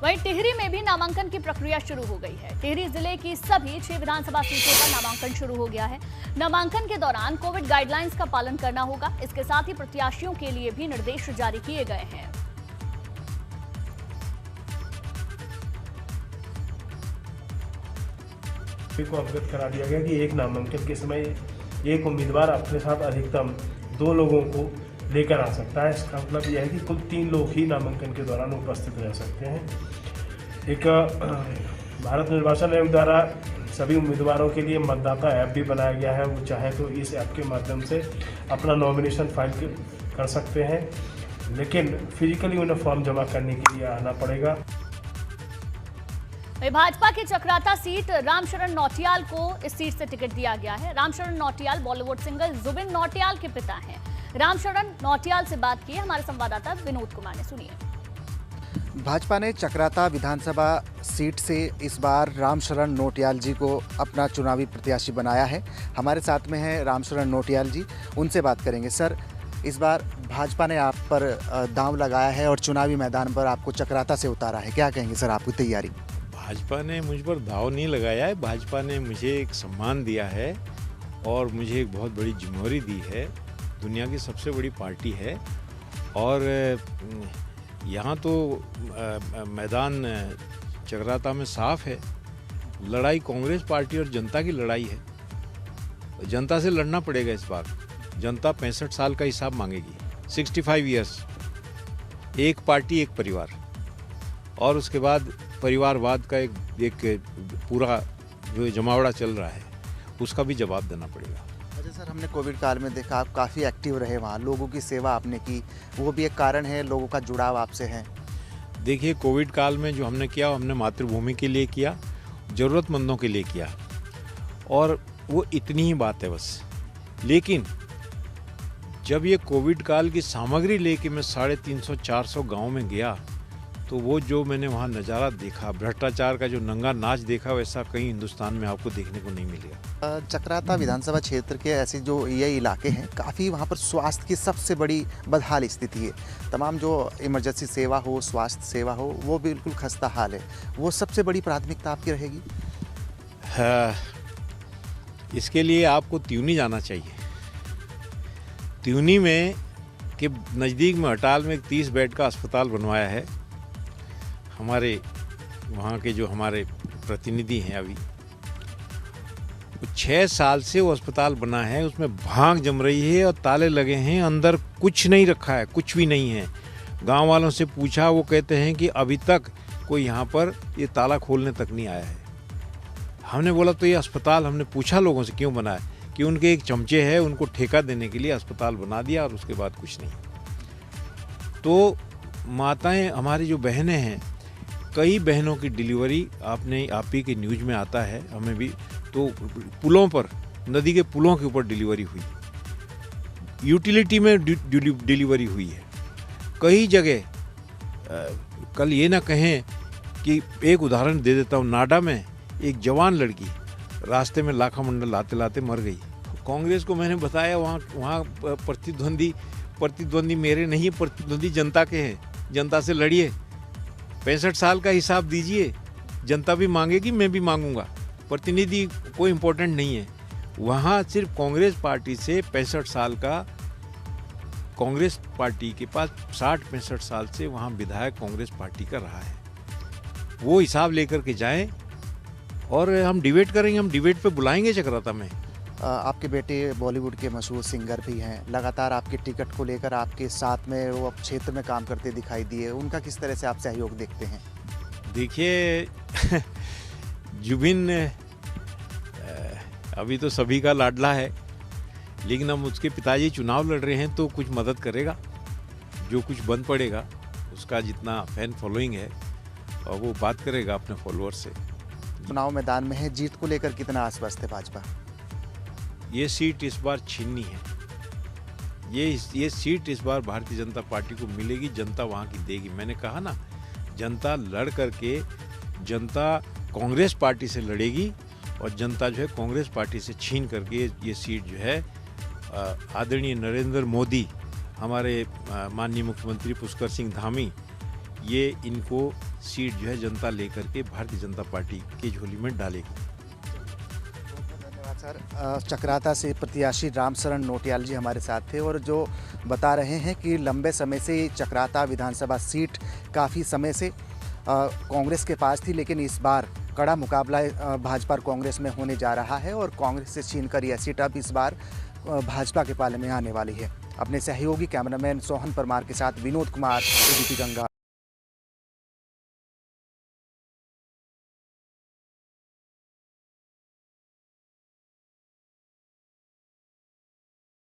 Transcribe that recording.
वहीं टिहरी में भी नामांकन की प्रक्रिया शुरू हो गई है। टिहरी जिले की सभी 6 विधानसभा सीटों पर नामांकन शुरू हो गया है। नामांकन के दौरान कोविड गाइडलाइंस का पालन करना होगा। इसके साथ ही प्रत्याशियों के लिए भी निर्देश जारी किए गए हैं। को अवगत करा दिया गया कि एक नामांकन के समय एक उम्मीदवार अपने साथ अधिकतम 2 लोगों को लेकर आ सकता है। इसका मतलब यह है कि कुल 3 लोग ही नामांकन के दौरान उपस्थित रह सकते हैं। एक भारत निर्वाचन आयोग द्वारा सभी उम्मीदवारों के लिए मतदाता ऐप भी बनाया गया है। वो चाहे तो इस ऐप के माध्यम से अपना नॉमिनेशन फाइल कर सकते हैं, लेकिन फिजिकली उन्हें फॉर्म जमा करने के लिए आना पड़ेगा। भाजपा की चक्राता सीट रामशरण नौटियाल को इस सीट से टिकट दिया गया है। रामशरण नौटियाल बॉलीवुड सिंगर जुबिन नौटियाल के पिता हैं। रामशरण नौटियाल से बात की हमारे संवाददाता विनोद कुमार ने, सुनिए। भाजपा ने चक्राता विधानसभा सीट से इस बार रामशरण नौटियाल जी को अपना चुनावी प्रत्याशी बनाया है। हमारे साथ में है रामशरण नौटियाल जी, उनसे बात करेंगे। सर, इस बार भाजपा ने आप पर दांव लगाया है और चुनावी मैदान पर आपको चक्राता से उतारा है, क्या कहेंगे सर आपकी तैयारी? भाजपा ने मुझ पर दाव नहीं लगाया है। भाजपा ने मुझे एक सम्मान दिया है और मुझे एक बहुत बड़ी जिम्मेदारी दी है। दुनिया की सबसे बड़ी पार्टी है और यहाँ तो मैदान चक्राता में साफ है। लड़ाई कांग्रेस पार्टी और जनता की लड़ाई है। जनता से लड़ना पड़ेगा इस बार। जनता 65 साल का हिसाब मांगेगी, 65 ईयर्स, एक पार्टी एक परिवार, और उसके बाद परिवारवाद का एक पूरा जो जमावड़ा चल रहा है उसका भी जवाब देना पड़ेगा। अच्छा सर, हमने कोविड काल में देखा आप काफ़ी एक्टिव रहे वहाँ, लोगों की सेवा आपने की, वो भी एक कारण है, लोगों का जुड़ाव आपसे है। देखिए, कोविड काल में जो हमने किया हमने मातृभूमि के लिए किया, ज़रूरतमंदों के लिए किया, और वो इतनी ही बात है बस। लेकिन जब ये कोविड काल की सामग्री लेके मैं 350-400 गाँव में गया तो वो जो मैंने वहाँ नज़ारा देखा, भ्रष्टाचार का जो नंगा नाच देखा, वैसा कहीं हिंदुस्तान में आपको देखने को नहीं मिलेगा। चक्राता विधानसभा क्षेत्र के ऐसे जो ये इलाके हैं, काफ़ी वहाँ पर स्वास्थ्य की सबसे बड़ी बदहाल स्थिति है। तमाम जो इमरजेंसी सेवा हो, स्वास्थ्य सेवा हो, वो बिल्कुल खस्ता हाल है। वो सबसे बड़ी प्राथमिकता आपकी रहेगी? हाँ, इसके लिए आपको त्यूनी जाना चाहिए। त्यूनी में के नज़दीक में हटाल में एक 30 बेड का अस्पताल बनवाया है। हमारे वहाँ के जो हमारे प्रतिनिधि हैं, अभी 6 साल से वो अस्पताल बना है, उसमें भांग जम रही है और ताले लगे हैं, अंदर कुछ नहीं रखा है, कुछ भी नहीं है। गांव वालों से पूछा, वो कहते हैं कि अभी तक कोई यहाँ पर ये ताला खोलने तक नहीं आया है। हमने बोला तो ये अस्पताल, हमने पूछा लोगों से क्यों बना है, कि उनके एक चमचे हैं, उनको ठेका देने के लिए अस्पताल बना दिया और उसके बाद कुछ नहीं। तो माताएं, हमारी जो बहनें हैं, कई बहनों की डिलीवरी आप ही के न्यूज़ में आता है, हमें भी, तो पुलों पर, नदी के पुलों के ऊपर डिलीवरी हुई, यूटिलिटी में डिलीवरी हुई है कई जगह। कल ये ना कहें कि, एक उदाहरण दे देता हूँ, नाडा में एक जवान लड़की रास्ते में लाखा मंडल लाते लाते मर गई। कांग्रेस को मैंने बताया वहाँ प्रतिद्वंदी मेरे नहीं, प्रतिद्वंदी जनता के हैं, जनता से लड़िए, 65 साल का हिसाब दीजिए, जनता भी मांगेगी, मैं भी मांगूंगा। प्रतिनिधि कोई इम्पोर्टेंट नहीं है वहाँ। सिर्फ कांग्रेस पार्टी से 65 साल का, कांग्रेस पार्टी के पास 60-65 साल से वहाँ विधायक कांग्रेस पार्टी का रहा है। वो हिसाब लेकर के जाएं और हम डिबेट करेंगे, हम डिबेट पे बुलाएंगे चक्राता में। आपके बेटे बॉलीवुड के मशहूर सिंगर भी हैं, लगातार आपके टिकट को लेकर आपके साथ में वो क्षेत्र में काम करते दिखाई दिए, उनका किस तरह से आप सहयोग देखते हैं? देखिए जुबिन अभी तो सभी का लाडला है, लेकिन अब उसके पिताजी चुनाव लड़ रहे हैं तो कुछ मदद करेगा, जो कुछ बन पड़ेगा, उसका जितना फैन फॉलोइंग है और वो बात करेगा अपने फॉलोअर से। चुनाव मैदान में है, जीत को लेकर कितना आश्वस्त है भाजपा? ये सीट इस बार छीननी है। ये सीट इस बार भारतीय जनता पार्टी को मिलेगी, जनता वहाँ की देगी। मैंने कहा ना, जनता लड़ करके, जनता कांग्रेस पार्टी से लड़ेगी और जनता जो है कांग्रेस पार्टी से छीन करके ये सीट जो है आदरणीय नरेंद्र मोदी, हमारे माननीय मुख्यमंत्री पुष्कर सिंह धामी, ये इनको सीट जो है जनता लेकर के भारतीय जनता पार्टी की झोली में डालेगी। धन्यवाद सर। चकराता से प्रत्याशी रामशरण नोटियाल जी हमारे साथ थे और जो बता रहे हैं कि लंबे समय से चकराता विधानसभा सीट काफ़ी समय से कांग्रेस के पास थी, लेकिन इस बार कड़ा मुकाबला भाजपा और कांग्रेस में होने जा रहा है और कांग्रेस से छीनकर यह सीट अब इस बार भाजपा के पाले में आने वाली है। अपने सहयोगी कैमरामैन सोहन परमार के साथ विनोद कुमार, एबीपी गंगा।